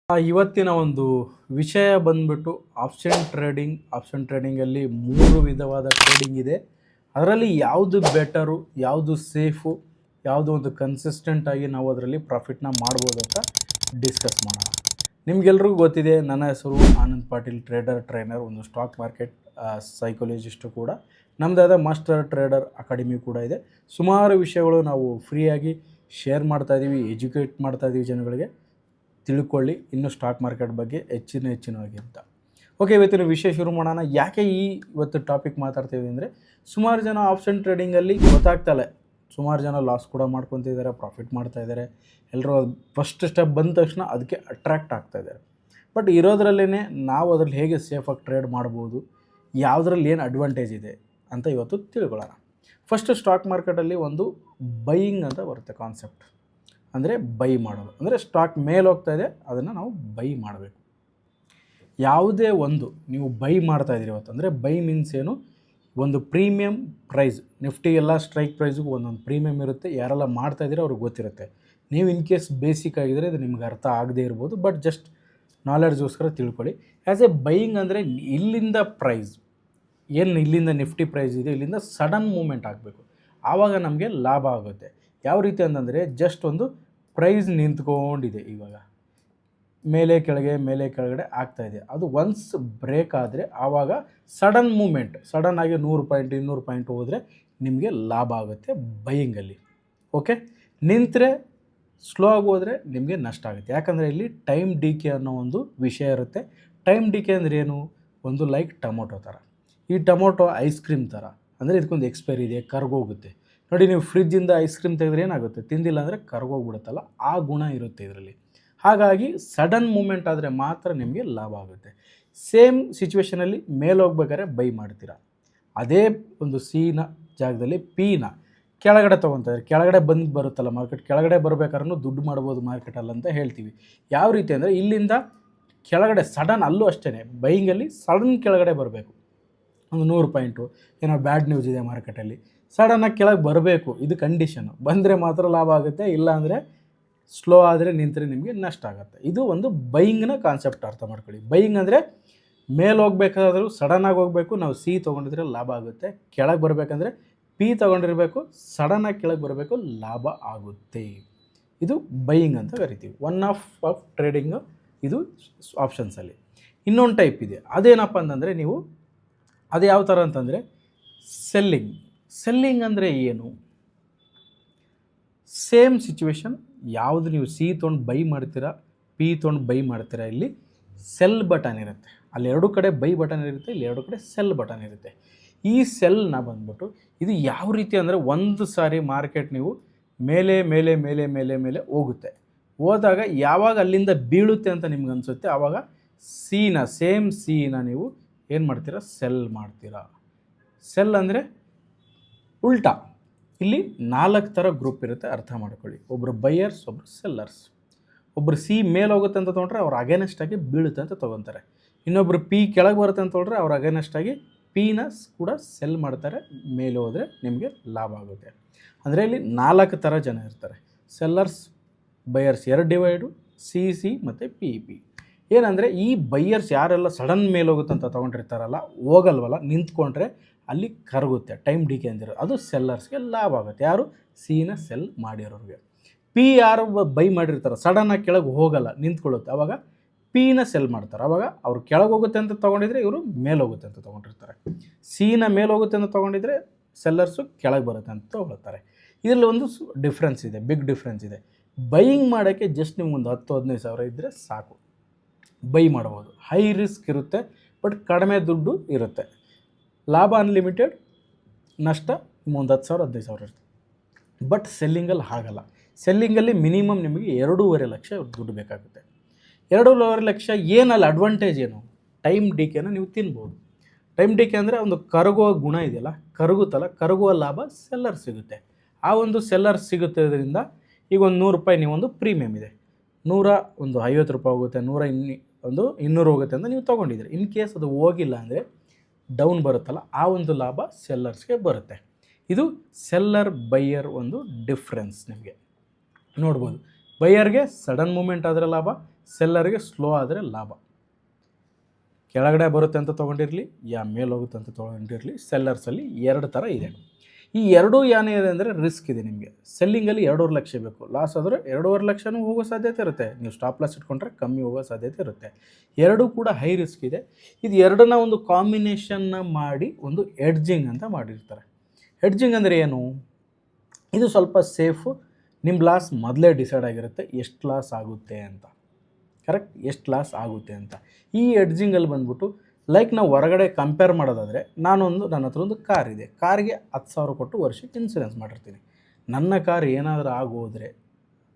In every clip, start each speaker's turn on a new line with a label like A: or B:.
A: ಇವತ್ತಿನ ಒಂದು ವಿಷಯ ಬಂದ್ಬಿಟ್ಟು ಆಪ್ಷನ್ ಟ್ರೇಡಿಂಗಲ್ಲಿ 3 ವಿಧವಾದ ಟ್ರೇಡಿಂಗ್ ಇದೆ. ಅದರಲ್ಲಿ ಯಾವುದು ಬೆಟರು, ಯಾವುದು ಸೇಫು, ಯಾವುದು ಒಂದು ಕನ್ಸಿಸ್ಟೆಂಟ್ ಆಗಿ ನಾವು ಅದರಲ್ಲಿ ಪ್ರಾಫಿಟ್ನ ಮಾಡ್ಬೋದು ಅಂತ ಡಿಸ್ಕಸ್ ಮಾಡೋಣ. ನಿಮಗೆಲ್ರಿಗೂ ಗೊತ್ತಿದೆ, ನನ್ನ ಹೆಸರು ಆನಂದ್ ಪಾಟೀಲ್, ಟ್ರೇನರ್, ಒಂದು ಸ್ಟಾಕ್ ಮಾರ್ಕೆಟ್ ಸೈಕಾಲಜಿಸ್ಟು ಕೂಡ. ನಮ್ಮದಾದ ಮಾಸ್ಟರ್ ಟ್ರೇಡರ್ ಅಕಾಡೆಮಿ ಕೂಡ ಇದೆ. ಸುಮಾರು ವಿಷಯಗಳು ನಾವು ಫ್ರೀಯಾಗಿ ಶೇರ್ ಮಾಡ್ತಾಯಿದ್ದೀವಿ, ಎಜುಕೇಟ್ ಮಾಡ್ತಾಯಿದ್ದೀವಿ ಜನಗಳಿಗೆ. ತಿಳ್ಕೊಳ್ಳಿ ಇನ್ನೂ ಸ್ಟಾಕ್ ಮಾರ್ಕೆಟ್ ಬಗ್ಗೆ ಹೆಚ್ಚಿನವಾಗಿ ಅಂತ. ಓಕೆ, ಇವತ್ತಿನ ವಿಷಯ ಶುರು ಮಾಡೋಣ. ಯಾಕೆ ಇವತ್ತು ಟಾಪಿಕ್ ಮಾತಾಡ್ತೀವಿ ಅಂದರೆ, ಸುಮಾರು ಜನ ಆಪ್ಷನ್ ಟ್ರೇಡಿಂಗಲ್ಲಿ ಗೊತ್ತಾಗ್ತಲ್ಲ, ಸುಮಾರು ಜನ ಲಾಸ್ ಕೂಡ ಮಾಡ್ಕೊತಿದ್ದಾರೆ, ಪ್ರಾಫಿಟ್ ಮಾಡ್ತಾಯಿದ್ದಾರೆ. ಎಲ್ಲರೂ ಫಸ್ಟ್ ಸ್ಟೆಪ್ ಬಂದ ತಕ್ಷಣ ಅದಕ್ಕೆ ಅಟ್ರ್ಯಾಕ್ಟ್ ಆಗ್ತಾಯಿದ್ದಾರೆ. ಬಟ್ ಇರೋದ್ರಲ್ಲೇ ನಾವು ಅದರಲ್ಲಿ ಹೇಗೆ ಸೇಫಾಗಿ ಟ್ರೇಡ್ ಮಾಡ್ಬೋದು, ಯಾವುದ್ರಲ್ಲಿ ಏನು ಅಡ್ವಾಂಟೇಜ್ ಇದೆ ಅಂತ ಇವತ್ತು ತಿಳ್ಕೊಳ್ಳೋಣ. ಫಸ್ಟ್, ಸ್ಟಾಕ್ ಮಾರ್ಕೆಟಲ್ಲಿ ಒಂದು ಬೈಯಿಂಗ್ ಅಂತ ಬರುತ್ತೆ ಕಾನ್ಸೆಪ್ಟ್. ಅಂದರೆ ಬೈ ಮಾಡೋದು, ಅಂದರೆ ಸ್ಟಾಕ್ ಮೇಲೆ ಹೋಗ್ತಾಯಿದೆ, ಅದನ್ನು ನಾವು ಬೈ ಮಾಡಬೇಕು. ಯಾವುದೇ ಒಂದು ನೀವು ಬೈ ಮಾಡ್ತಾಯಿದ್ದೀರಿ ಇವತ್ತು ಅಂದರೆ, ಬೈ ಮೀನ್ಸ್ ಏನು, ಒಂದು ಪ್ರೀಮಿಯಮ್ ಪ್ರೈಸ್. ನಿಫ್ಟಿ ಎಲ್ಲ ಸ್ಟ್ರೈಕ್ ಪ್ರೈಸ್ಗೂ ಒಂದೊಂದು ಪ್ರೀಮಿಯಮ್ ಇರುತ್ತೆ. ಯಾರೆಲ್ಲ ಮಾಡ್ತಾಯಿದ್ದೀರೋ ಅವ್ರಿಗೆ ಗೊತ್ತಿರುತ್ತೆ. ನೀವು ಇನ್ ಕೇಸ್ ಬೇಸಿಕ್ ಆಗಿದ್ದರೆ ಇದು ನಿಮ್ಗೆ ಅರ್ಥ ಆಗದೇ ಇರ್ಬೋದು, ಬಟ್ ಜಸ್ಟ್ ನಾಲೆಡ್ಜ್ಗೋಸ್ಕರ ತಿಳ್ಕೊಳ್ಳಿ. ಆ್ಯಸ್ ಎ ಬೈಯಿಂಗ್ ಅಂದರೆ, ಇಲ್ಲಿಂದ ಪ್ರೈಸ್ ಏನು, ಇಲ್ಲಿಂದ ನಿಫ್ಟಿ ಪ್ರೈಸ್ ಇದೆ, ಇಲ್ಲಿಂದ ಸಡನ್ ಮೂಮೆಂಟ್ ಆಗಬೇಕು, ಆವಾಗ ನಮಗೆ ಲಾಭ ಆಗುತ್ತೆ. ಯಾವ ರೀತಿ ಅಂತಂದರೆ, ಜಸ್ಟ್ ಒಂದು ಪ್ರೈಸ್ ನಿಂತ್ಕೊಂಡಿದೆ, ಇವಾಗ ಮೇಲೆ ಕೆಳಗಡೆ ಆಗ್ತಾಯಿದೆ. ಅದು ಒನ್ಸ್ ಬ್ರೇಕ್ ಆದರೆ ಆವಾಗ ಸಡನ್ ಮೂಮೆಂಟ್, ಸಡನ್ ಆಗಿ 100 ಪಾಯಿಂಟ್ 200 ಪಾಯಿಂಟ್ ಹೋದರೆ ನಿಮಗೆ ಲಾಭ ಆಗುತ್ತೆ ಬೈಯಿಂಗಲ್ಲಿ. ಓಕೆ, ನಿಂತರೆ ಸ್ಲೋ ಆಗಿ ಹೋದರೆ ನಿಮಗೆ ನಷ್ಟ ಆಗುತ್ತೆ. ಯಾಕಂದರೆ ಇಲ್ಲಿ ಟೈಮ್ ಡಿಕೆ ಅನ್ನೋ ಒಂದು ವಿಷಯ ಇರುತ್ತೆ. ಟೈಮ್ ಡಿಕೆ ಅಂದರೆ ಏನು, ಒಂದು ಲೈಕ್ ಟೊಮೊಟೊ ಥರ. ಈ ಟೊಮೊಟೊ ಐಸ್ ಕ್ರೀಮ್ ಥರ, ಅಂದರೆ ಇದಕ್ಕೊಂದು ಎಕ್ಸ್ಪೈರಿ ಇದೆ, ಕರ್ಗೋಗುತ್ತೆ. ನೋಡಿ, ನೀವು ಫ್ರಿಜ್ಜಿಂದ ಐಸ್ ಕ್ರೀಮ್ ತೆಗೆದ್ರೆ ಏನಾಗುತ್ತೆ, ತಿಂದಿಲ್ಲ ಅಂದರೆ ಕರ್ಗೋಗ್ಬಿಡುತ್ತಲ್ಲ, ಆ ಗುಣ ಇರುತ್ತೆ ಇದರಲ್ಲಿ. ಹಾಗಾಗಿ ಸಡನ್ ಮೂಮೆಂಟ್ ಆದರೆ ಮಾತ್ರ ನಿಮಗೆ ಲಾಭ ಆಗುತ್ತೆ. ಸೇಮ್ ಸಿಚುವೇಷನಲ್ಲಿ ಮೇಲೆ ಹೋಗ್ಬೇಕಾದ್ರೆ ಬೈ ಮಾಡ್ತೀರಾ, ಅದೇ ಒಂದು ಸಿನ ಜಾಗದಲ್ಲಿ ಪಿನ ಕೆಳಗಡೆ ತೊಗೊತಾರೆ. ಕೆಳಗಡೆ ಬರುತ್ತಲ್ಲ ಮಾರ್ಕೆಟ್, ಕೆಳಗಡೆ ಬರಬೇಕಾದ್ರೂ ದುಡ್ಡು ಮಾಡ್ಬೋದು ಮಾರ್ಕೆಟಲ್ಲಿ ಅಂತ ಹೇಳ್ತೀವಿ. ಯಾವ ರೀತಿ ಅಂದರೆ, ಇಲ್ಲಿಂದ ಕೆಳಗಡೆ ಸಡನ್, ಅಲ್ಲೂ ಅಷ್ಟೇ ಬೈಯಿಂಗಲ್ಲಿ ಸಡನ್ ಕೆಳಗಡೆ ಬರಬೇಕು. ಒಂದು 100 ಪಾಯಿಂಟು ಏನೋ ಬ್ಯಾಡ್ ನ್ಯೂಸ್ ಇದೆ ಮಾರ್ಕೆಟಲ್ಲಿ, ಸಡನ್ನಾಗಿ ಕೆಳಗೆ ಬರಬೇಕು, ಇದು ಕಂಡೀಷನು. ಬಂದರೆ ಮಾತ್ರ ಲಾಭ ಆಗುತ್ತೆ, ಇಲ್ಲ ಅಂದರೆ ಸ್ಲೋ ಆದರೆ ನಿಂತರೆ ನಿಮಗೆ ನಷ್ಟ ಆಗುತ್ತೆ. ಇದು ಒಂದು ಬೈಯಿಂಗ್ನ ಕಾನ್ಸೆಪ್ಟ್, ಅರ್ಥ ಮಾಡ್ಕೊಳ್ಳಿ. ಬೈಯಿಂಗ್ ಅಂದರೆ ಮೇಲೆ ಹೋಗ್ಬೇಕಾದ್ರೂ ಸಡನ್ನಾಗಿ ಹೋಗಬೇಕು, ನಾವು ಸಿ ತೊಗೊಂಡಿದ್ರೆ ಲಾಭ ಆಗುತ್ತೆ. ಕೆಳಗೆ ಬರಬೇಕಂದ್ರೆ ಪಿ ತೊಗೊಂಡಿರಬೇಕು, ಸಡನ್ನಾಗಿ ಕೆಳಗೆ ಬರಬೇಕು, ಲಾಭ ಆಗುತ್ತೆ. ಇದು ಬೈಯಿಂಗ್ ಅಂತ ಕರಿತೀವಿ. ಒನ್ ಆಫ್ ಟ್ರೇಡಿಂಗು ಇದು ಆಪ್ಷನ್ಸಲ್ಲಿ. ಇನ್ನೊಂದು ಟೈಪ್ ಇದೆ, ಅದೇನಪ್ಪ ಅಂತಂದರೆ, ನೀವು ಅದು ಯಾವ ಥರ ಅಂತಂದರೆ ಸೆಲ್ಲಿಂಗ್ ಅಂದರೆ ಏನು, ಸೇಮ್ ಸಿಚುವೇಶನ್. ಯಾವುದು ನೀವು ಸಿ ತೊಗೊಂಡು ಬೈ ಮಾಡ್ತೀರಾ, ಪಿ ತೊಗೊಂಡು ಬೈ ಮಾಡ್ತೀರಾ, ಇಲ್ಲಿ ಸೆಲ್ ಬಟನ್ ಇರುತ್ತೆ. ಅಲ್ಲಿ ಎರಡು ಕಡೆ ಬೈ ಬಟನ್ ಇರುತ್ತೆ, ಇಲ್ಲಿ ಎರಡು ಕಡೆ ಸೆಲ್ ಬಟನ್ ಇರುತ್ತೆ. ಈ ಸೆಲ್ನ ಬಂದ್ಬಿಟ್ಟು ಇದು ಯಾವ ರೀತಿ ಅಂದರೆ, ಒಂದು ಸಾರಿ ಮಾರ್ಕೆಟ್ ನೀವು ಮೇಲೆ ಮೇಲೆ ಮೇಲೆ ಮೇಲೆ ಮೇಲೆ ಹೋಗುತ್ತೆ, ಹೋದಾಗ ಯಾವಾಗ ಅಲ್ಲಿಂದ ಬೀಳುತ್ತೆ ಅಂತ ನಿಮ್ಗೆ ಅನಿಸುತ್ತೆ, ಆವಾಗ ಸೇಮ್ ಸಿನ ನೀವು ಏನು ಮಾಡ್ತೀರಾ, ಸೆಲ್ ಮಾಡ್ತೀರಾ. ಸೆಲ್ ಅಂದರೆ ಉಲ್ಟಾ. ಇಲ್ಲಿ 4 ಥರ ಗ್ರೂಪ್ ಇರುತ್ತೆ, ಅರ್ಥ ಮಾಡ್ಕೊಳ್ಳಿ. ಒಬ್ಬರು ಬೈಯರ್ಸ್, ಒಬ್ಬರು ಸೆಲ್ಲರ್ಸ್. ಒಬ್ಬರು ಸಿ ಮೇಲೆ ಹೋಗುತ್ತೆ ಅಂತ ತೊಗೊಂಡ್ರೆ ಅವ್ರು ಅಗೇನೆಸ್ಟಾಗಿ ಬೀಳುತ್ತೆ ಅಂತ ತೊಗೊತಾರೆ. ಇನ್ನೊಬ್ಬರು ಪಿ ಕೆಳಗೆ ಬರುತ್ತೆ ಅಂತ ತೊಗೊಂಡ್ರೆ ಅವ್ರು ಅಗೇನೆಸ್ಟಾಗಿ ಪಿನ ಕೂಡ ಸೆಲ್ ಮಾಡ್ತಾರೆ. ಮೇಲೆ ಹೋದರೆ ನಿಮಗೆ ಲಾಭ ಆಗುತ್ತೆ. ಅಂದರೆ ಇಲ್ಲಿ 4 ಥರ ಜನ ಇರ್ತಾರೆ, ಸೆಲ್ಲರ್ಸ್, ಬೈಯರ್ಸ್, 2 ಡಿವೈಡು, ಸಿ ಮತ್ತು ಪಿ. ಏನಂದರೆ, ಈ ಬೈಯರ್ಸ್ ಯಾರೆಲ್ಲ ಸಡನ್ ಮೇಲೆ ಹೋಗುತ್ತೆ ಅಂತ ತೊಗೊಂಡಿರ್ತಾರಲ್ಲ, ಹೋಗಲ್ವಲ್ಲ, ನಿಂತ್ಕೊಂಡ್ರೆ ಅಲ್ಲಿ ಕರಗುತ್ತೆ, ಟೈಮ್ ಡಿಕೆ ಅಂದಿರೋ, ಅದು ಸೆಲ್ಲರ್ಸ್ಗೆ ಲಾಭ ಆಗುತ್ತೆ. ಯಾರು, ಸಿನ ಸೆಲ್ ಮಾಡಿರೋರಿಗೆ. ಪಿ ಯಾರು ಬೈ ಮಾಡಿರ್ತಾರೆ, ಸಡನ್ನಾಗಿ ಕೆಳಗೆ ಹೋಗಲ್ಲ, ನಿಂತ್ಕೊಳ್ಳುತ್ತೆ, ಆವಾಗ ಪಿನ ಸೆಲ್ ಮಾಡ್ತಾರೆ. ಆವಾಗ ಅವ್ರು ಕೆಳಗೆ ಹೋಗುತ್ತೆ ಅಂತ ತೊಗೊಂಡಿದ್ರೆ ಇವರು ಮೇಲೆ ಹೋಗುತ್ತೆ ಅಂತ ತೊಗೊಂಡಿರ್ತಾರೆ. ಸಿನ ಮೇಲೆ ಹೋಗುತ್ತೆ ಅಂತ ತೊಗೊಂಡಿದ್ರೆ ಸೆಲ್ಲರ್ಸು ಕೆಳಗೆ ಬರುತ್ತೆ ಅಂತ ತೊಗೊಳ್ತಾರೆ. ಇದರಲ್ಲಿ ಒಂದು ಡಿಫ್ರೆನ್ಸ್ ಇದೆ, ಬಿಗ್ ಡಿಫ್ರೆನ್ಸ್ ಇದೆ. ಬೈಯಿಂಗ್ ಮಾಡೋಕ್ಕೆ ಜಸ್ಟ್ ನಿಮ್ಗೊಂದು 10-15 ಸಾವಿರ ಇದ್ದರೆ ಸಾಕು, ಬೈ ಮಾಡ್ಬೋದು. ಹೈ ರಿಸ್ಕ್ ಇರುತ್ತೆ, ಬಟ್ ಕಡಿಮೆ ದುಡ್ಡು ಇರುತ್ತೆ. ಲಾಭ ಅನ್ಲಿಮಿಟೆಡ್, ನಷ್ಟ ಒಂದು 10,000-15,000 ಇರುತ್ತೆ. ಬಟ್ ಸೆಲ್ಲಿಂಗಲ್ಲಿ ಹಾಗಲ್ಲ. ಸೆಲ್ಲಿಂಗಲ್ಲಿ ಮಿನಿಮಮ್ ನಿಮಗೆ 2.5 ಲಕ್ಷ ದುಡ್ಡು ಬೇಕಾಗುತ್ತೆ. 2.5 ಲಕ್ಷ ಏನಲ್ಲಿ ಅಡ್ವಾಂಟೇಜ್ ಏನು, ಟೈಮ್ ಡಿಕೆನ ನೀವು ತಿನ್ಬೋದು. ಟೈಮ್ ಡಿಕೆ ಅಂದರೆ ಒಂದು ಕರಗುವ ಗುಣ ಇದೆಯಲ್ಲ, ಕರಗುವ ಲಾಭ ಸೆಲ್ಲರ್ ಸಿಗುತ್ತೆ. ಆ ಒಂದು ಸೆಲ್ಲರ್ ಸಿಗುತ್ತೋದ್ರಿಂದ, ಈಗ ಒಂದು 100 ರೂಪಾಯಿ ನೀವೊಂದು ಪ್ರೀಮಿಯಮ್ ಇದೆ, 150 ರೂಪಾಯಿ ಹೋಗುತ್ತೆ, 200 ಹೋಗುತ್ತೆ ಅಂತ ನೀವು ತೊಗೊಂಡಿದ್ದೀರಿ. ಇನ್ ಕೇಸ್ ಅದು ಹೋಗಿಲ್ಲ ಅಂದರೆ, ಡೌನ್ ಬರುತ್ತಲ್ಲ, ಆ ಒಂದು ಲಾಭ ಸೆಲ್ಲರ್ಸ್ಗೆ ಬರುತ್ತೆ. ಇದು ಸೆಲ್ಲರ್ ಬೈಯರ್ ಒಂದು ಡಿಫ್ರೆನ್ಸ್ ನಿಮಗೆ ನೋಡ್ಬೋದು. ಬೈಯರ್ಗೆ ಸಡನ್ ಮೂಮೆಂಟ್ ಆದರೆ ಲಾಭ, ಸೆಲ್ಲರ್ಗೆ ಸ್ಲೋ ಆದರೆ ಲಾಭ. ಕೆಳಗಡೆ ಬರುತ್ತೆ ಅಂತ ತೊಗೊಂಡಿರಲಿ ಮೇಲೆ ಹೋಗುತ್ತೆ ಅಂತ ತೊಗೊಂಡಿರಲಿ, ಸೆಲ್ಲರ್ಸಲ್ಲಿ 2 ಥರ ಇದೆ. ಈ ಎರಡೂ ಏನಿದೆ ಅಂದರೆ ರಿಸ್ಕ್ ಇದೆ ನಿಮಗೆ. ಸೆಲ್ಲಿಂಗಲ್ಲಿ 2.5 ಲಕ್ಷ ಬೇಕು, ಲಾಸ್ ಆದರೆ 2.5 ಲಕ್ಷನೂ ಹೋಗೋ ಸಾಧ್ಯತೆ ಇರುತ್ತೆ. ನೀವು ಸ್ಟಾಪ್ ಲಾಸ್ ಇಟ್ಕೊಂಡ್ರೆ ಕಮ್ಮಿ ಹೋಗೋ ಸಾಧ್ಯತೆ ಇರುತ್ತೆ. ಎರಡೂ ಕೂಡ ಹೈ ರಿಸ್ಕ್ ಇದೆ. ಇದು ಎರಡನ್ನ ಒಂದು ಕಾಂಬಿನೇಷನ್ನ ಮಾಡಿ ಒಂದು ಎಡ್ಜಿಂಗ್ ಅಂತ ಮಾಡಿರ್ತಾರೆ. ಎಡ್ಜಿಂಗ್ ಅಂದರೆ ಏನು? ಇದು ಸ್ವಲ್ಪ ಸೇಫು. ನಿಮ್ಮ ಲಾಸ್ ಮೊದಲೇ ಡಿಸೈಡ್ ಆಗಿರುತ್ತೆ ಎಷ್ಟು ಲಾಸ್ ಆಗುತ್ತೆ ಅಂತ. ಕರೆಕ್ಟ್, ಎಷ್ಟು ಲಾಸ್ ಆಗುತ್ತೆ ಅಂತ. ಈ ಎಡ್ಜಿಂಗಲ್ಲಿ ಬಂದ್ಬಿಟ್ಟು ಲೈಕ್ ನಾವು ಹೊರಗಡೆ ಕಂಪೇರ್ ಮಾಡೋದಾದರೆ, ನನ್ನ ಹತ್ರ ಒಂದು ಕಾರ್ ಇದೆ. ಕಾರಿಗೆ 10,000 ಕೊಟ್ಟು ವರ್ಷಕ್ಕೆ ಇನ್ಸೂರೆನ್ಸ್ ಮಾಡಿರ್ತೀನಿ. ನನ್ನ ಕಾರ್ ಏನಾದರೂ ಆಗೋದ್ರೆ,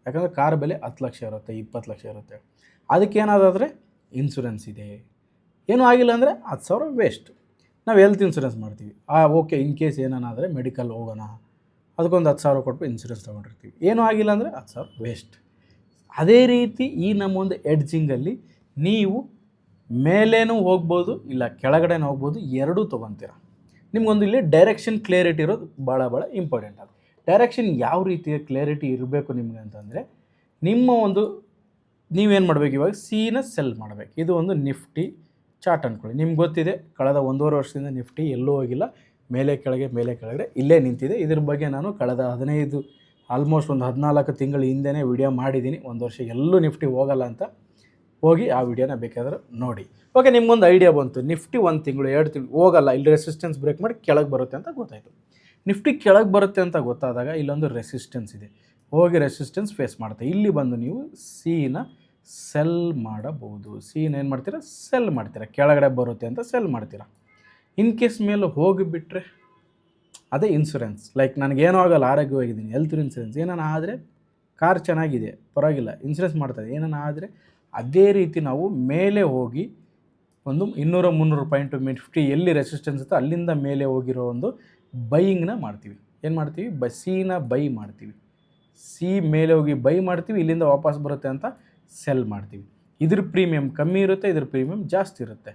A: ಯಾಕಂದರೆ ಕಾರ್ ಬೆಲೆ 10 ಲಕ್ಷ ಇರುತ್ತೆ, 20 ಲಕ್ಷ ಇರುತ್ತೆ. ಅದಕ್ಕೇನಾದಾದರೆ ಇನ್ಸೂರೆನ್ಸ್ ಇದೆ. ಏನೂ ಆಗಿಲ್ಲ ಅಂದರೆ 10,000 ವೇಸ್ಟ್. ನಾವು ಹೆಲ್ತ್ ಇನ್ಸೂರೆನ್ಸ್ ಮಾಡ್ತೀವಿ. ಓಕೆ, ಇನ್ ಕೇಸ್ ಏನಾದರೆ ಮೆಡಿಕಲ್ ಹೋಗೋಣ, ಅದಕ್ಕೊಂದು 10,000 ಕೊಟ್ಟು ಇನ್ಸೂರೆನ್ಸ್ ತೊಗೊಂಡಿರ್ತೀವಿ. ಏನೂ ಆಗಿಲ್ಲ ಅಂದರೆ 10,000 ವೇಸ್ಟ್. ಅದೇ ರೀತಿ ಈ ನಮ್ಮೊಂದು ಎಡ್ಜಿಂಗಲ್ಲಿ ನೀವು ಮೇಲೇನೂ ಹೋಗ್ಬೋದು, ಇಲ್ಲ ಕೆಳಗಡೆನೂ ಹೋಗ್ಬೋದು, ಎರಡೂ ತೊಗೊತೀರ. ನಿಮ್ಗೊಂದು ಇಲ್ಲಿ ಡೈರೆಕ್ಷನ್ ಕ್ಲಿಯರಿಟಿ ಇರೋದು ಭಾಳ ಇಂಪಾರ್ಟೆಂಟ್. ಅದು ಡೈರೆಕ್ಷನ್ ಯಾವ ರೀತಿಯ ಕ್ಲಿಯರಿಟಿ ಇರಬೇಕು ನಿಮಗೆ ಅಂತಂದರೆ, ನೀವೇನು ಮಾಡಬೇಕು, ಇವಾಗ ಸಿನ ಸೆಲ್ ಮಾಡಬೇಕು. ಇದು ಒಂದು ನಿಫ್ಟಿ ಚಾರ್ಟ್ ಅಂದ್ಕೊಳ್ಳಿ. ನಿಮ್ಗೆ ಗೊತ್ತಿದೆ, ಕಳೆದ 1.5 ವರ್ಷದಿಂದ ನಿಫ್ಟಿ ಎಲ್ಲೂ ಹೋಗಿಲ್ಲ, ಮೇಲೆ ಕೆಳಗಡೆ ಇಲ್ಲೇ ನಿಂತಿದೆ. ಇದ್ರ ಬಗ್ಗೆ ನಾನು ಕಳೆದ ಆಲ್ಮೋಸ್ಟ್ ಒಂದು 14 ತಿಂಗಳ ಹಿಂದೆನೇ ವಿಡಿಯೋ ಮಾಡಿದ್ದೀನಿ. 1 ವರ್ಷ ಎಲ್ಲೂ ನಿಫ್ಟಿ ಹೋಗಲ್ಲ ಅಂತ. ಹೋಗಿ ಆ ವಿಡಿಯೋನ ಬೇಕಾದ್ರೆ ನೋಡಿ. ಓಕೆ, ನಿಮ್ಗೊಂದು ಐಡಿಯಾ ಬಂತು, ನಿಫ್ಟಿ 1 ತಿಂಗಳು 2 ತಿಂಗಳು ಹೋಗಲ್ಲ, ಇಲ್ಲಿ ರೆಸಿಸ್ಟೆನ್ಸ್ ಬ್ರೇಕ್ ಮಾಡಿ ಕೆಳಗೆ ಬರುತ್ತೆ ಅಂತ ಗೊತ್ತಾಯಿತು. ನಿಫ್ಟಿ ಕೆಳಗೆ ಬರುತ್ತೆ ಅಂತ ಗೊತ್ತಾದಾಗ ಇಲ್ಲೊಂದು ರೆಸಿಸ್ಟೆನ್ಸ್ ಇದೆ, ಹೋಗಿ ರೆಸಿಸ್ಟೆನ್ಸ್ ಫೇಸ್ ಮಾಡುತ್ತೆ. ಇಲ್ಲಿ ಬಂದು ನೀವು ಸಿನ ಸೆಲ್ ಮಾಡಬಹುದು. ಸಿನ ಏನು ಮಾಡ್ತೀರಾ, ಸೆಲ್ ಮಾಡ್ತೀರಾ. ಕೆಳಗಡೆ ಬರುತ್ತೆ ಅಂತ ಸೆಲ್ ಮಾಡ್ತೀರಾ. ಇನ್ ಕೇಸ್ ಮೇಲೆ ಹೋಗಿಬಿಟ್ರೆ ಅದೇ ಇನ್ಸೂರೆನ್ಸ್. ಲೈಕ್ ನನಗೇನೂ ಆಗಲ್ಲ, ಆರೋಗ್ಯವಾಗಿದ್ದೀನಿ, ಹೆಲ್ತ್ ಇನ್ಸೂರೆನ್ಸ್. ಏನಾನ ಆದರೆ ಕಾರ್ ಚೆನ್ನಾಗಿದೆ, ಪರವಾಗಿಲ್ಲ, ಇನ್ಸೂರೆನ್ಸ್ ಮಾಡ್ತಾರೆ. ಏನಾನ ಆದರೆ ಅದೇ ರೀತಿ ನಾವು ಮೇಲೆ ಹೋಗಿ ಒಂದು 200-300 ಪಾಯಿಂಟ್ ನಿಫ್ಟಿ ಎಲ್ಲಿ ರೆಸಿಸ್ಟೆನ್ಸ್ ಇತ್ತು ಅಲ್ಲಿಂದ ಮೇಲೆ ಹೋಗಿರೋ ಒಂದು ಬೈಯಿಂಗ್ನ ಮಾಡ್ತೀವಿ. ಏನು ಮಾಡ್ತೀವಿ, ಸಿನ ಬೈ ಮಾಡ್ತೀವಿ. ಸಿ ಮೇಲೆ ಹೋಗಿ ಬೈ ಮಾಡ್ತೀವಿ, ಇಲ್ಲಿಂದ ವಾಪಸ್ ಬರುತ್ತೆ ಅಂತ ಸೆಲ್ ಮಾಡ್ತೀವಿ. ಇದ್ರ ಪ್ರೀಮಿಯಮ್ ಕಮ್ಮಿ ಇರುತ್ತೆ, ಇದ್ರ ಪ್ರೀಮಿಯಮ್ ಜಾಸ್ತಿ ಇರುತ್ತೆ.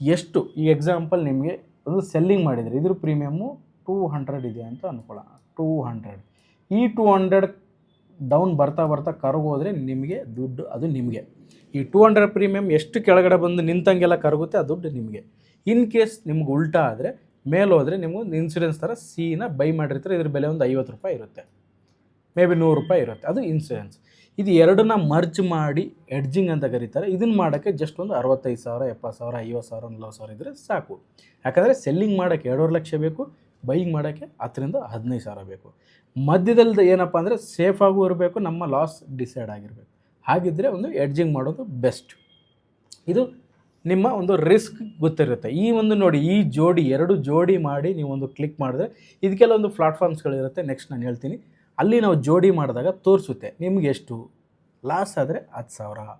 A: ಎಷ್ಟು, ಈ ಎಕ್ಸಾಂಪಲ್ ನಿಮಗೆ ಒಂದು ಸೆಲ್ಲಿಂಗ್ ಮಾಡಿದರೆ ಇದ್ರ ಪ್ರೀಮಿಯಮ್ಮು 200 ಇದೆ ಅಂತ ಅಂದ್ಕೊಳ್ಳೋಣ. 200, ಈ 200 ಡೌನ್ ಬರ್ತಾ ಕರಗೋದ್ರೆ ನಿಮಗೆ ದುಡ್ಡು, ಅದು ನಿಮಗೆ. ಈ 200 ಪ್ರೀಮಿಯಮ್ ಎಷ್ಟು ಕೆಳಗಡೆ ಬಂದು ನಿಂತಂಗೆಲ್ಲ ಕರಗುತ್ತೆ, ಆ ದುಡ್ಡು ನಿಮಗೆ. ಇನ್ ಕೇಸ್ ನಿಮ್ಗೆ ಉಲ್ಟಾ ಆದರೆ, ಮೇಲೆ ಹೋದರೆ ನಿಮ್ಗೊಂದು ಇನ್ಸೂರೆನ್ಸ್ ಥರ ಸಿನ ಬೈ ಮಾಡಿರ್ತಾರೆ. ಇದ್ರ ಬೆಲೆ ಒಂದು 50 ರೂಪಾಯಿ ಇರುತ್ತೆ, ಮೇ ಬಿ 100 ರೂಪಾಯಿ ಇರುತ್ತೆ, ಅದು ಇನ್ಸೂರೆನ್ಸ್. ಇದು ಎರಡನ್ನ ಮರ್ಜ್ ಮಾಡಿ ಎಡ್ಜಿಂಗ್ ಅಂತ ಕರೀತಾರೆ. ಇದನ್ನು ಮಾಡೋಕ್ಕೆ ಜಸ್ಟ್ ಒಂದು 65,000, 70,000, 50,000, 40,000 ಇದ್ದರೆ ಸಾಕು. ಯಾಕಂದರೆ ಸೆಲ್ಲಿಂಗ್ ಮಾಡೋಕ್ಕೆ 2.5 ಲಕ್ಷ ಬೇಕು, ಬೈಯಿಂಗ್ ಮಾಡೋಕ್ಕೆ 10,000 to 15,000 ಬೇಕು. ಮಧ್ಯದಲ್ಲಿ ಏನಪ್ಪ ಅಂದರೆ ಸೇಫಾಗೂ ಇರಬೇಕು, ನಮ್ಮ ಲಾಸ್ ಡಿಸೈಡ್ ಆಗಿರಬೇಕು. ಹಾಗಿದ್ದರೆ ಒಂದು ಎಡ್ಜಿಂಗ್ ಮಾಡೋದು ಬೆಸ್ಟ್. ಇದು ನಿಮ್ಮ ಒಂದು ರಿಸ್ಕ್ ಗೊತ್ತಿರುತ್ತೆ. ಈ ಒಂದು ನೋಡಿ, ಈ ಜೋಡಿ 2 ಜೋಡಿ ಮಾಡಿ ನೀವೊಂದು ಕ್ಲಿಕ್ ಮಾಡಿದ್ರೆ ಇದಕ್ಕೆಲ್ಲ ಒಂದು ಪ್ಲಾಟ್ಫಾರ್ಮ್ಸ್ಗಳಿರುತ್ತೆ. ನೆಕ್ಸ್ಟ್ ನಾನು ಹೇಳ್ತೀನಿ. ಅಲ್ಲಿ ನಾವು ಜೋಡಿ ಮಾಡಿದಾಗ ತೋರಿಸುತ್ತೆ ನಿಮ್ಗೆ ಎಷ್ಟು ಲಾಸ್ ಆದರೆ 10,000,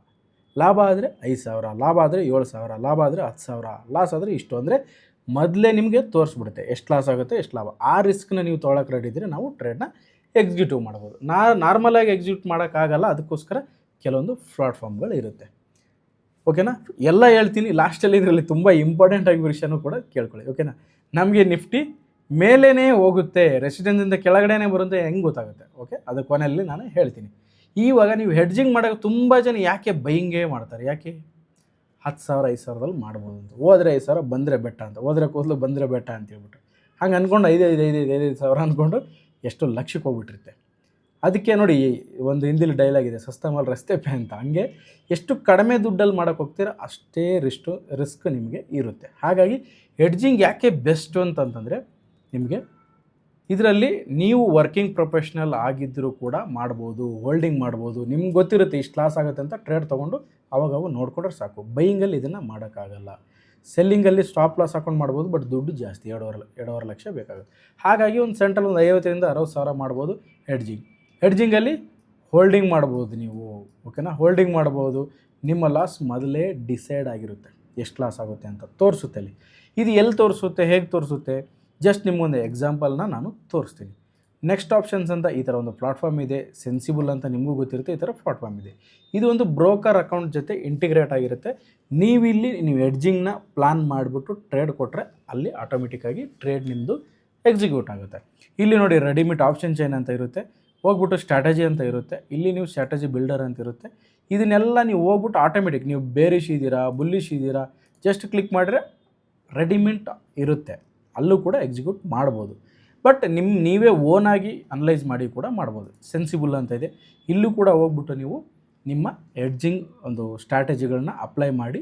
A: ಲಾಭ ಆದರೆ 5,000, ಲಾಭ ಆದರೆ 7,000, ಲಾಭ ಆದರೆ 10,000, ಲಾಸ್ ಆದರೆ ಇಷ್ಟು. ಅಂದರೆ ಮೊದಲೇ ನಿಮಗೆ ತೋರಿಸ್ಬಿಡುತ್ತೆ ಎಷ್ಟು ಲಾಸ್ ಆಗುತ್ತೆ, ಎಷ್ಟು ಲಾಭ. ಆ ರಿಸ್ಕ್ನ ನೀವು ತೊಗೊಳಕ್ಕೆ ರೆಡಿ ಇದ್ದರೆ ನಾವು ಟ್ರೇಡ್ನ ಎಕ್ಸಿಕ್ಯೂಟಿವ್ ಮಾಡ್ಬೋದು. ನಾರ್ಮಲಾಗಿ ಎಕ್ಸಿಕ್ಯೂಟ್ ಮಾಡೋಕ್ಕಾಗಲ್ಲ, ಅದಕ್ಕೋಸ್ಕರ ಕೆಲವೊಂದು ಪ್ಲಾಟ್ಫಾರ್ಮ್ಗಳು ಇರುತ್ತೆ. ಓಕೆನಾ, ಎಲ್ಲ ಹೇಳ್ತೀನಿ. ಲಾಸ್ಟಲ್ಲಿ ಇದರಲ್ಲಿ ತುಂಬ ಇಂಪಾರ್ಟೆಂಟ್ ಆಗಿ ವಿಷಯನೂ ಕೂಡ ಕೇಳ್ಕೊಳ್ಳಿ. ಓಕೆನಾ, ನಮಗೆ ನಿಫ್ಟಿ ಮೇಲೇ ಹೋಗುತ್ತೆ, ರೆಸಿಡೆನ್ಸಿಂದ ಕೆಳಗಡೆನೇ ಬರುತ್ತೆ, ಹೆಂಗೆ ಗೊತ್ತಾಗುತ್ತೆ? ಓಕೆ, ಅದು ಕೊನೆಯಲ್ಲಿ ನಾನು ಹೇಳ್ತೀನಿ. ಇವಾಗ ನೀವು ಹೆಡ್ಜಿಂಗ್ ಮಾಡೋಕೆ ತುಂಬ ಜನ ಯಾಕೆ ಬೈಯಿಂಗೇ ಮಾಡ್ತಾರೆ? ಯಾಕೆ 10,000 5,000ದಲ್ಲಿ ಮಾಡ್ಬೋದು ಅಂತ, ಹೋದರೆ 5,000 ಬಂದರೆ ಬೆಟ್ಟ ಅಂತ, ಹೋದರೆ ಕೂದಲು ಬಂದರೆ ಬೆಟ್ಟ ಅಂತ ಹೇಳ್ಬಿಟ್ಟು ಹಂಗೆ ಅಂದ್ಕೊಂಡು 5,000 ಅಂದ್ಕೊಂಡು ಎಷ್ಟು ಲಕ್ಷಕ್ಕೆ ಹೋಗ್ಬಿಟ್ಟಿರುತ್ತೆ. ಅದಕ್ಕೆ ನೋಡಿ, ಒಂದು ಹಿಂದಿಲಿ ಡೈಲಾಗ್ ಇದೆ, ಸಸ್ತಾ ಮಾಲ್ ರಸ್ತೆ ಪೇ ಅಂತ. ಹಂಗೆ ಎಷ್ಟು ಕಡಿಮೆ ದುಡ್ಡಲ್ಲಿ ಮಾಡೋಕ್ಕೆ ಹೋಗ್ತೀರಾ ಅಷ್ಟೇ ರಿಸ್ಕ್ ನಿಮಗೆ ಇರುತ್ತೆ. ಹಾಗಾಗಿ ಹೆಡ್ಜಿಂಗ್ ಯಾಕೆ ಬೆಸ್ಟು ಅಂತಂತಂದರೆ, ನಿಮಗೆ ಇದರಲ್ಲಿ ನೀವು ವರ್ಕಿಂಗ್ ಪ್ರೊಫೆಷ್ನಲ್ ಆಗಿದ್ದರೂ ಕೂಡ ಮಾಡ್ಬೋದು, ಹೋಲ್ಡಿಂಗ್ ಮಾಡ್ಬೋದು. ನಿಮ್ಗೆ ಗೊತ್ತಿರುತ್ತೆ ಇಷ್ಟು ಲಾಸ್ ಆಗುತ್ತೆ ಅಂತ, ಟ್ರೇಡ್ ತೊಗೊಂಡು ಅವಾಗ ನೋಡ್ಕೊಂಡ್ರೆ ಸಾಕು. ಬೈಯಿಂಗಲ್ಲಿ ಇದನ್ನು ಮಾಡೋಕ್ಕಾಗಲ್ಲ. ಸೆಲ್ಲಿಂಗಲ್ಲಿ ಸ್ಟಾಪ್ ಲಾಸ್ ಹಾಕೊಂಡು ಮಾಡ್ಬೋದು, ಬಟ್ ದುಡ್ಡು ಜಾಸ್ತಿ, 2.5 ಲಕ್ಷ ಬೇಕಾಗುತ್ತೆ. ಹಾಗಾಗಿ ಒಂದು ಸೆಂಟ್ರಲ್ ಒಂದು 50,000 to 60,000 ಮಾಡ್ಬೋದು ಹೆಡ್ಜಿಂಗಲ್ಲಿ. ಹೋಲ್ಡಿಂಗ್ ಮಾಡ್ಬೋದು ನೀವು. ಓಕೆನಾ, ಹೋಲ್ಡಿಂಗ್ ಮಾಡ್ಬೋದು. ನಿಮ್ಮ ಲಾಸ್ ಮೊದಲೇ ಡಿಸೈಡ್ ಆಗಿರುತ್ತೆ, ಎಷ್ಟು ಲಾಸ್ ಆಗುತ್ತೆ ಅಂತ ತೋರಿಸುತ್ತೆ ಅಲ್ಲಿ. ಇದು ಎಲ್ಲಿ ತೋರಿಸುತ್ತೆ, ಹೇಗೆ ತೋರಿಸುತ್ತೆ? ಜಸ್ಟ್ ನಿಮಗೊಂದು ಎಕ್ಸಾಂಪಲ್ನ ನಾನು ತೋರಿಸ್ತೀನಿ. ನೆಕ್ಸ್ಟ್ ಆಪ್ಷನ್ಸ್ ಅಂತ ಈ ಥರ ಒಂದು ಪ್ಲಾಟ್ಫಾರ್ಮ್ ಇದೆ. ಸೆನ್ಸಿಬಲ್ ಅಂತ ನಿಮಗೂ ಗೊತ್ತಿರುತ್ತೆ, ಈ ಥರ ಪ್ಲಾಟ್ಫಾರ್ಮ್ ಇದೆ. ಇದು ಒಂದು ಬ್ರೋಕರ್ ಅಕೌಂಟ್ ಜೊತೆ ಇಂಟಿಗ್ರೇಟ್ ಆಗಿರುತ್ತೆ. ನೀವು ಹೆಡ್ಜಿಂಗ್ನ ಪ್ಲಾನ್ ಮಾಡಿಬಿಟ್ಟು ಟ್ರೇಡ್ ಕೊಟ್ಟರೆ ಅಲ್ಲಿ ಆಟೋಮೆಟಿಕ್ಕಾಗಿ ಟ್ರೇಡ್ ನಿಮ್ಮದು ಎಕ್ಸಿಕ್ಯೂಟ್ ಆಗುತ್ತೆ. ಇಲ್ಲಿ ನೋಡಿ, ರೆಡಿಮೇಡ್ ಆಪ್ಷನ್ ಚೈನ್ ಅಂತ ಇರುತ್ತೆ. ಹೋಗ್ಬಿಟ್ಟು ಸ್ಟ್ರಾಟಜಿ ಅಂತ ಇರುತ್ತೆ, ಇಲ್ಲಿ ನೀವು ಸ್ಟ್ರಾಟಜಿ ಬಿಲ್ಡರ್ ಅಂತ ಇರುತ್ತೆ. ಇದನ್ನೆಲ್ಲ ನೀವು ಹೋಗ್ಬಿಟ್ಟು ಆಟೋಮೆಟಿಕ್ ನೀವು ಬೇರಿಶ್ ಇದ್ದೀರಾ, ಬುಲ್ಲಿಶ್ ಇದ್ದೀರಾ, ಜಸ್ಟ್ ಕ್ಲಿಕ್ ಮಾಡಿದ್ರೆ ರೆಡಿಮೆಂಟ್ ಇರುತ್ತೆ, ಅಲ್ಲೂ ಕೂಡ ಎಕ್ಸಿಕ್ಯೂಟ್ ಮಾಡ್ಬೋದು. ಬಟ್ ನೀವೇ ಓನಾಗಿ ಅನಲೈಸ್ ಮಾಡಿ ಕೂಡ ಮಾಡ್ಬೋದು. ಸೆನ್ಸಿಬಲ್ ಅಂತ ಇದೆ, ಇಲ್ಲೂ ಕೂಡ ಹೋಗ್ಬಿಟ್ಟು ನೀವು ನಿಮ್ಮ ಎಡ್ಜಿಂಗ್ ಒಂದು ಸ್ಟ್ರಾಟಜಿಗಳನ್ನ ಅಪ್ಲೈ ಮಾಡಿ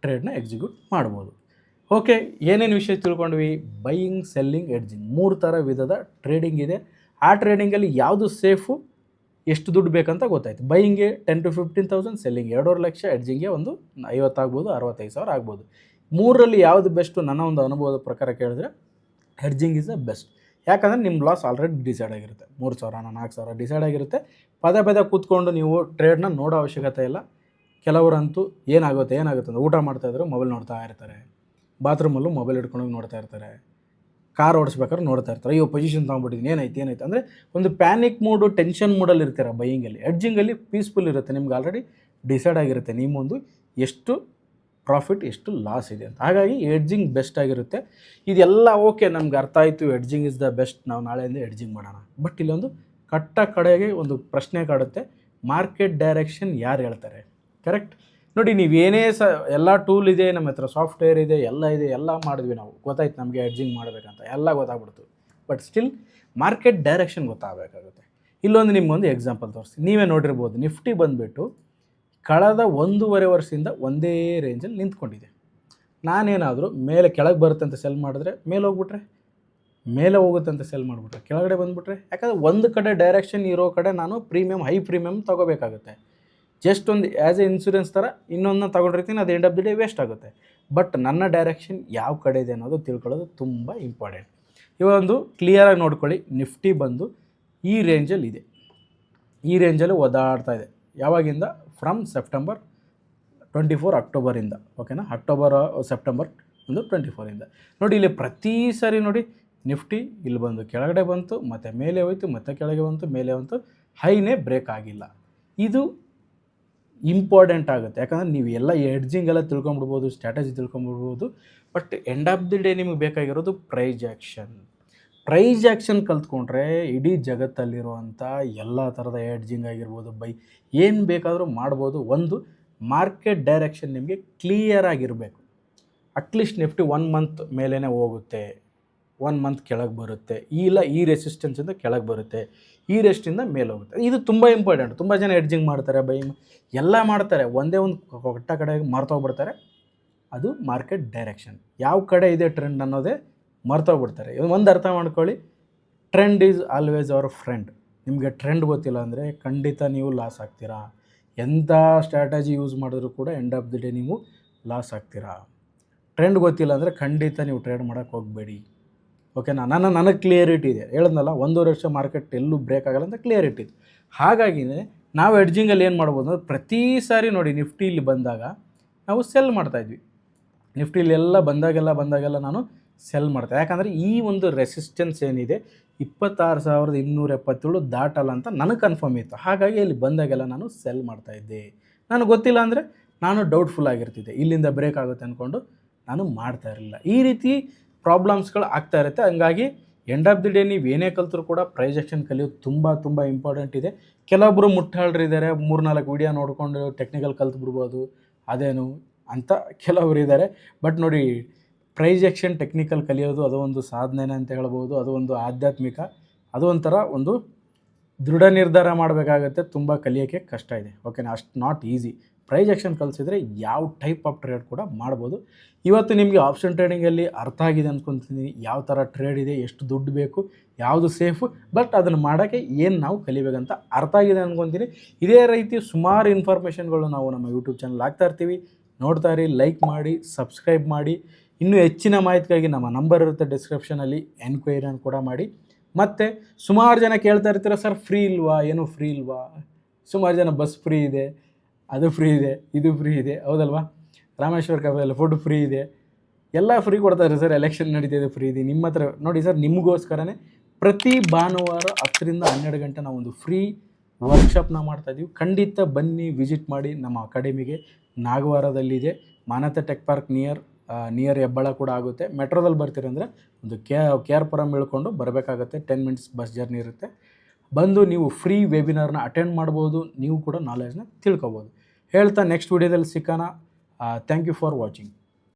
A: ಟ್ರೇಡ್ನ ಎಕ್ಸಿಕ್ಯೂಟ್ ಮಾಡ್ಬೋದು. ಓಕೆ, ಏನೇನು ವಿಷಯ ತಿಳ್ಕೊಂಡ್ವಿ? ಬೈಯಿಂಗ್, ಸೆಲ್ಲಿಂಗ್, ಎಡ್ಜಿಂಗ್ 3 ಥರ ವಿಧದ ಟ್ರೇಡಿಂಗ್ ಇದೆ. ಆ ಟ್ರೇಡಿಂಗಲ್ಲಿ ಯಾವುದು ಸೇಫು, ಎಷ್ಟು ದುಡ್ಡು ಬೇಕಂತ ಗೊತ್ತಾಯ್ತು. ಬೈಯಿಂಗ್ಗೆ 10,000 to 15,000, ಸೆಲ್ಲಿಂಗ್ 2.5 ಲಕ್ಷ, ಎಡ್ಜಿಂಗ್ಗೆ ಒಂದು 50 ಆಗ್ಬೋದು, 65,000 ಆಗ್ಬೋದು. 3ರಲ್ಲಿ ಯಾವುದು ಬೆಸ್ಟು? ನನ್ನ ಒಂದು ಅನುಭವದ ಪ್ರಕಾರ ಕೇಳಿದ್ರೆ ಹೆಡ್ಜಿಂಗ್ ಇಸ್ ದ ಬೆಸ್ಟ್. ಯಾಕಂದರೆ ನಿಮ್ಮ ಲಾಸ್ ಆಲ್ರೆಡಿ ಡಿಸೈಡ್ ಆಗಿರುತ್ತೆ. 3,000 4,000 ಡಿಸೈಡ್ ಆಗಿರುತ್ತೆ. ಪದೇ ಕೂತ್ಕೊಂಡು ನೀವು ಟ್ರೇಡ್ನ ನೋಡೋ ಅವಶ್ಯಕತೆ ಇಲ್ಲ. ಕೆಲವರಂತೂ ಏನಾಗುತ್ತೆ ಅಂತ ಊಟ ಮಾಡ್ತಾಯಿದ್ರು ಮೊಬೈಲ್ ನೋಡ್ತಾ ಇರ್ತಾರೆ, ಬಾತ್ರೂಮಲ್ಲೂ ಮೊಬೈಲ್ ಹಿಡ್ಕೊಂಡೋಗಿ ನೋಡ್ತಾ ಇರ್ತಾರೆ, ಕಾರ್ ಓಡಿಸ್ಬೇಕಾದ್ರೆ ನೋಡ್ತಾ ಇರ್ತಾರೆ, ಅಯ್ಯೋ ಪೊಸಿಷನ್ ತೊಗೊಂಡ್ಬಿಟ್ಟಿದ್ದೀನಿ, ಏನಾಯ್ತು ಅಂದರೆ ಒಂದು ಪ್ಯಾನಿಕ್ ಮೂಡು, ಟೆನ್ಷನ್ ಮೂಡಲ್ಲಿ ಇರ್ತೀರ ಬೈಯಿಂಗಲ್ಲಿ. ಎಡ್ಜಿಂಗಲ್ಲಿ ಪೀಸ್ಫುಲ್ ಇರುತ್ತೆ, ನಿಮ್ಗೆ ಆಲ್ರೆಡಿ ಡಿಸೈಡ್ ಆಗಿರುತ್ತೆ ನಿಮ್ಮೊಂದು ಎಷ್ಟು ಪ್ರಾಫಿಟ್ ಎಷ್ಟು ಲಾಸ್ ಇದೆ ಅಂತ. ಹಾಗಾಗಿ ಎಡ್ಜಿಂಗ್ ಬೆಸ್ಟ್ ಆಗಿರುತ್ತೆ. ಇದೆಲ್ಲ ಓಕೆ, ನಮ್ಗೆ ಅರ್ಥ ಆಯಿತು, ಎಡ್ಜಿಂಗ್ ಇಸ್ ದ ಬೆಸ್ಟ್, ನಾವು ನಾಳೆಯಿಂದ ಎಡ್ಜಿಂಗ್ ಮಾಡೋಣ. ಬಟ್ ಇಲ್ಲೊಂದು ಕಡೆಗೆ ಒಂದು ಪ್ರಶ್ನೆ ಕಾಡುತ್ತೆ, ಮಾರ್ಕೆಟ್ ಡೈರೆಕ್ಷನ್ ಯಾರು ಹೇಳ್ತಾರೆ? ಕರೆಕ್ಟ್. ನೋಡಿ, ನೀವೇನೇ ಎಲ್ಲ ಟೂಲ್ ಇದೆ ನಮ್ಮ ಹತ್ರ, ಸಾಫ್ಟ್ವೇರ್ ಇದೆ, ಎಲ್ಲ ಮಾಡಿದ್ವಿ ನಾವು, ಗೊತ್ತಾಯ್ತು ನಮಗೆ ಎಡ್ಜಿಂಗ್ ಮಾಡಬೇಕಂತ, ಎಲ್ಲ ಗೊತ್ತಾಗ್ಬಿಡ್ತು. ಬಟ್ ಸ್ಟಿಲ್ ಮಾರ್ಕೆಟ್ ಡೈರೆಕ್ಷನ್ ಗೊತ್ತಾಗಬೇಕಾಗುತ್ತೆ. ಇಲ್ಲೊಂದು ನಿಮ್ಗೊಂದು ಎಕ್ಸಾಂಪಲ್ ತೋರಿಸ್ತೀನಿ. ನೀವೇ ನೋಡಿರ್ಬೋದು, ನಿಫ್ಟಿ ಬಂದುಬಿಟ್ಟು ಕಳೆದ 1.5 ವರ್ಷದಿಂದ ಒಂದೇ ರೇಂಜಲ್ಲಿ ನಿಂತ್ಕೊಂಡಿದೆ. ನಾನೇನಾದರೂ ಮೇಲೆ ಕೆಳಗೆ ಬರುತ್ತೆ ಅಂತ ಸೆಲ್ ಮಾಡಿದ್ರೆ ಮೇಲೆ ಹೋಗ್ಬಿಟ್ರೆ, ಮೇಲೆ ಹೋಗುತ್ತೆ ಅಂತ ಸೆಲ್ ಮಾಡಿಬಿಟ್ರೆ ಕೆಳಗಡೆ ಬಂದುಬಿಟ್ರೆ, ಯಾಕಂದರೆ ಒಂದು ಕಡೆ ಡೈರೆಕ್ಷನ್ ಇರೋ ಕಡೆ ನಾನು ಹೈ ಪ್ರೀಮಿಯಮ್ ತೊಗೋಬೇಕಾಗುತ್ತೆ. ಜಸ್ಟ್ ಒಂದು ಆ್ಯಸ್ ಎ ಇನ್ಶೂರೆನ್ಸ್ ಥರ ಇನ್ನೊಂದನ್ನ ತೊಗೊಂಡಿರ್ತೀನಿ, ಅದು end of the day waste ಆಗುತ್ತೆ. ಬಟ್ ನನ್ನ ಡೈರೆಕ್ಷನ್ ಯಾವ ಕಡೆ ಇದೆ ಅನ್ನೋದು ತಿಳ್ಕೊಳ್ಳೋದು ತುಂಬ ಇಂಪಾರ್ಟೆಂಟ್. ಇವೊಂದು ಕ್ಲಿಯರಾಗಿ ನೋಡ್ಕೊಳ್ಳಿ, ನಿಫ್ಟಿ ಬಂದು ಈ ರೇಂಜಲ್ಲಿ ಇದೆ, ಈ ರೇಂಜಲ್ಲಿ ಓದಾಡ್ತಾ ಇದೆ. ಯಾವಾಗಿಂದ? ಫ್ರಮ್ ಸೆಪ್ಟೆಂಬರ್ 24 ಅಕ್ಟೋಬರಿಂದ, ಓಕೆನಾ? ಸೆಪ್ಟೆಂಬರ್ 24ಇಂದ ನೋಡಿ. ಇಲ್ಲಿ ಪ್ರತಿ ಸಾರಿ ನೋಡಿ ನಿಫ್ಟಿ ಇಲ್ಲಿ ಬಂದು ಕೆಳಗಡೆ ಬಂತು, ಮತ್ತು ಮೇಲೆ ಹೋಯ್ತು, ಮತ್ತು ಕೆಳಗೆ ಬಂತು, ಮೇಲೆ ಬಂತು, ಹೈನೇ ಬ್ರೇಕ್ ಆಗಿಲ್ಲ. ಇದು ಇಂಪಾರ್ಟೆಂಟ್ ಆಗುತ್ತೆ, ಯಾಕಂದರೆ ನೀವು ಎಲ್ಲ ಎಡ್ಜಿಂಗ್ ಎಲ್ಲ ತಿಳ್ಕೊಂಬಿಡ್ಬೋದು, ಸ್ಟ್ರಾಟಜಿ ತಿಳ್ಕೊಂಬಿಡ್ಬೋದು. But end of the day ನಿಮಗೆ ಬೇಕಾಗಿರೋದು ಪ್ರೈಸ್ ಆ್ಯಕ್ಷನ್ ಕಲ್ತ್ಕೊಂಡ್ರೆ ಇಡೀ ಜಗತ್ತಲ್ಲಿರುವಂಥ ಎಲ್ಲ ಥರದ ಎಡ್ಜಿಂಗ್ ಆಗಿರ್ಬೋದು, ಏನು ಬೇಕಾದರೂ ಮಾಡ್ಬೋದು. ಒಂದು ಮಾರ್ಕೆಟ್ ಡೈರೆಕ್ಷನ್ ನಿಮಗೆ ಕ್ಲಿಯರ್ ಆಗಿರಬೇಕು. ಅಟ್ಲೀಸ್ಟ್ ನಿಫ್ಟಿ 1 ಮಂತ್ ಮೇಲೇ ಹೋಗುತ್ತೆ, 1 ಮಂತ್ ಕೆಳಗೆ ಬರುತ್ತೆ, ಈ ರೆಸಿಸ್ಟೆನ್ಸಿಂದ ಕೆಳಗೆ ಬರುತ್ತೆ, ಈ ರೆಸ್ಟಿಂದ ಮೇಲೆ ಹೋಗುತ್ತೆ. ಇದು ತುಂಬ ಇಂಪಾರ್ಟೆಂಟ್. ತುಂಬ ಜನ ಎಡ್ಜಿಂಗ್ ಮಾಡ್ತಾರೆ, ಬೈಯಿಂಗ್ ಎಲ್ಲ ಮಾಡ್ತಾರೆ, ಒಂದೇ ಒಂದು ಕಡೆಗೆ ಮರ್ತೋಗ್ಬಿಡ್ತಾರೆ. ಅದು ಮಾರ್ಕೆಟ್ ಡೈರೆಕ್ಷನ್ ಯಾವ ಕಡೆ ಇದೆ ಟ್ರೆಂಡ್ ಅನ್ನೋದೇ ಮರ್ತೋಗ್ಬಿಡ್ತಾರೆ. ಒಂದು ಅರ್ಥ ಮಾಡ್ಕೊಳ್ಳಿ, trend is always hour friend. ನಿಮಗೆ ಟ್ರೆಂಡ್ ಗೊತ್ತಿಲ್ಲ ಅಂದರೆ ಖಂಡಿತ ನೀವು ಲಾಸ್ ಆಗ್ತೀರಾ. ಎಂಥ ಸ್ಟ್ರಾಟಜಿ ಯೂಸ್ ಮಾಡಿದ್ರು ಕೂಡ ಎಂಡ್ ಆಫ್ ದಿ ಡೇ ನೀವು ಲಾಸ್ ಆಗ್ತೀರಾ. ಟ್ರೆಂಡ್ ಗೊತ್ತಿಲ್ಲ ಅಂದರೆ ಖಂಡಿತ ನೀವು ಟ್ರೇಡ್ ಮಾಡೋಕ್ಕೆ ಹೋಗಬೇಡಿ, ಓಕೆನಾ? ನನಗೆ ಕ್ಲಿಯರಿಟಿ ಇದೆ, ಹೇಳಿದ್ನಲ್ಲ 1.5 ವರ್ಷ ಮಾರ್ಕೆಟ್ ಎಲ್ಲೂ ಬ್ರೇಕ್ ಆಗಲ್ಲ ಅಂತ ಕ್ಲಿಯರಿಟಿ ಇದೆ. ಹಾಗಾಗಿನೇ ನಾವು ಎಡ್ಜಿಂಗಲ್ಲಿ ಏನು ಮಾಡ್ಬೋದು ಅಂದರೆ ಪ್ರತಿ ಸಾರಿ ನೋಡಿ ನಿಫ್ಟಿ ಇಲ್ಲಿ ಬಂದಾಗ ನಾವು ಸೆಲ್ ಮಾಡ್ತಾಯಿದ್ವಿ. ನಿಫ್ಟಿಲೆಲ್ಲ ಬಂದಾಗೆಲ್ಲ ನಾನು ಸೆಲ್ ಮಾಡ್ತಾಯಿದ್ದೆ. ಯಾಕಂದರೆ ಈ ಒಂದು ರೆಸಿಸ್ಟೆನ್ಸ್ ಏನಿದೆ 26,277 ದಾಟಲ್ಲ ಅಂತ ನನಗೆ ಕನ್ಫರ್ಮ್ ಇತ್ತು. ಹಾಗಾಗಿ ಇಲ್ಲಿ ಬಂದಾಗೆಲ್ಲ ನಾನು ಸೆಲ್ ಮಾಡ್ತಾಯಿದ್ದೆ. ನನಗೆ ಗೊತ್ತಿಲ್ಲ ಅಂದರೆ ನಾನು ಡೌಟ್ಫುಲ್ ಆಗಿರ್ತಿದ್ದೆ, ಇಲ್ಲಿಂದ ಬ್ರೇಕ್ ಆಗುತ್ತೆ ಅಂದ್ಕೊಂಡು ನಾನು ಮಾಡ್ತಾ ಇರಲಿಲ್ಲ. ಈ ರೀತಿ ಪ್ರಾಬ್ಲಮ್ಸ್ಗಳು ಆಗ್ತಾ ಇರುತ್ತೆ. ಹಂಗಾಗಿ ಎಂಡ್ ಆಫ್ ದಿ ಡೇ ನೀವು ಏನೇ ಕಲ್ತರೂ ಕೂಡ ಪ್ರೈಸ್ ಆ್ಯಕ್ಷನ್ ಕಲಿಯೋದು ತುಂಬ ಇಂಪಾರ್ಟೆಂಟ್ ಇದೆ. ಕೆಲವೊಬ್ಬರು ಮುಟ್ಟಾಳ್ರಿದ್ದಾರೆ, 3-4 ವೀಡಿಯೋ ನೋಡಿಕೊಂಡು ಟೆಕ್ನಿಕಲ್ ಕಲ್ತು ಬಿಡ್ಬೋದು, ಅದೇನು ಅಂತ ಕೆಲವರು ಇದ್ದಾರೆ. ಬಟ್ ನೋಡಿ, ಪ್ರೈಸ್ ಆ್ಯಕ್ಷನ್ ಟೆಕ್ನಿಕಲ್ ಕಲಿಯೋದು ಅದು ಒಂದು ಸಾಧನೆನೇ ಅಂತ ಹೇಳ್ಬೋದು. ಅದು ಒಂದು ಆಧ್ಯಾತ್ಮಿಕ, ಅದು ಒಂಥರ ಒಂದು ದೃಢ ನಿರ್ಧಾರ ಮಾಡಬೇಕಾಗತ್ತೆ. ತುಂಬ ಕಲಿಯೋಕ್ಕೆ ಕಷ್ಟ ಇದೆ, ಓಕೆನಾ? ಅಷ್ಟು ನಾಟ್ ಈಸಿ. ಪ್ರೈಸ್ ಆ್ಯಕ್ಷನ್ ಕಲಿಸಿದ್ರೆ ಯಾವ ಟೈಪ್ ಆಫ್ ಟ್ರೇಡ್ ಕೂಡ ಮಾಡ್ಬೋದು. ಇವತ್ತು ನಿಮಗೆ ಆಪ್ಷನ್ ಟ್ರೇಡಿಂಗಲ್ಲಿ ಅರ್ಥ ಆಗಿದೆ ಅಂದ್ಕೊತೀನಿ, ಯಾವ ಥರ ಟ್ರೇಡ್ ಇದೆ, ಎಷ್ಟು ದುಡ್ಡು ಬೇಕು, ಯಾವುದು ಸೇಫು, ಬಟ್ ಅದನ್ನು ಮಾಡೋಕ್ಕೆ ಏನು ನಾವು ಕಲಿಬೇಕಂತ ಅರ್ಥ ಆಗಿದೆ ಅಂದ್ಕೊತೀನಿ. ಇದೇ ರೀತಿ ಸುಮಾರು ಇನ್ಫಾರ್ಮೇಷನ್ಗಳು ನಾವು ನಮ್ಮ ಯೂಟ್ಯೂಬ್ ಚಾನಲ್ ಹಾಕ್ತಾ ಇರ್ತೀವಿ. ನೋಡ್ತಾ ಇರಿ, ಲೈಕ್ ಮಾಡಿ, ಸಬ್ಸ್ಕ್ರೈಬ್ ಮಾಡಿ. ಇನ್ನೂ ಹೆಚ್ಚಿನ ಮಾಹಿತಿಗಾಗಿ ನಮ್ಮ ನಂಬರ್ ಇರುತ್ತೆ ಡಿಸ್ಕ್ರಿಪ್ಷನಲ್ಲಿ, ಎನ್ಕ್ವೈರಿಯನ್ನು ಕೂಡ ಮಾಡಿ. ಮತ್ತು ಸುಮಾರು ಜನ ಕೇಳ್ತಾ ಇರ್ತೀರ, ಸರ್ ಫ್ರೀ ಇಲ್ವಾ, ಏನೂ ಫ್ರೀ ಇಲ್ವಾ? ಸುಮಾರು ಜನ ಬಸ್ ಫ್ರೀ ಇದೆ, ಅದು ಫ್ರೀ ಇದೆ, ಇದು ಫ್ರೀ ಇದೆ, ಹೌದಲ್ವಾ? ರಾಮೇಶ್ವರ ಕಾಫೆಯಲ್ಲಿ ಫುಡ್ ಫ್ರೀ ಇದೆ, ಎಲ್ಲ ಫ್ರೀ ಕೊಡ್ತಾರೆ ಸರ್. ಎಲೆಕ್ಷನ್ ನಡೀತಿದೆ, ಫ್ರೀ ಇದೆ. ನಿಮ್ಮ ಹತ್ರ ನೋಡಿ ಸರ್, ನಿಮಗೋಸ್ಕರನೇ ಪ್ರತಿ ಭಾನುವಾರ 10 ರಿಂದ 12 ಗಂಟೆ ನಾವು ಒಂದು ಫ್ರೀ ವರ್ಕ್ಶಾಪ್ನ ಮಾಡ್ತಾಯಿದ್ದೀವಿ. ಖಂಡಿತ ಬನ್ನಿ, ವಿಸಿಟ್ ಮಾಡಿ. ನಮ್ಮ ಅಕಾಡೆಮಿಗೆ ನಾಗವಾರದಲ್ಲಿದೆ, ಮಾನಸ ಟೆಕ್ ಪಾರ್ಕ್ ನಿಯರ್ ಹೆಬ್ಬಾಳ ಕೂಡ ಆಗುತ್ತೆ. ಮೆಟ್ರೋದಲ್ಲಿ ಬರ್ತೀರಂದರೆ ಒಂದು ಕೆ ಆರ್ ಪುರಂ ಇಳ್ಕೊಂಡು ಬರಬೇಕಾಗುತ್ತೆ, 10 ಮಿನಿಟ್ಸ್ ಬಸ್ ಜರ್ನಿ ಇರುತ್ತೆ. ಬಂದು ನೀವು ಫ್ರೀ ವೆಬಿನಾರ್ನ ಅಟೆಂಡ್ ಮಾಡ್ಬೋದು, ನೀವು ಕೂಡ ನಾಲೆಜ್ನ ತಿಳ್ಕೊಬೋದು. ಹೇಳ್ತಾ ನೆಕ್ಸ್ಟ್ ವಿಡಿಯೋದಲ್ಲಿ ಸಿಕ್ಕೋಣ. Thank you for watching.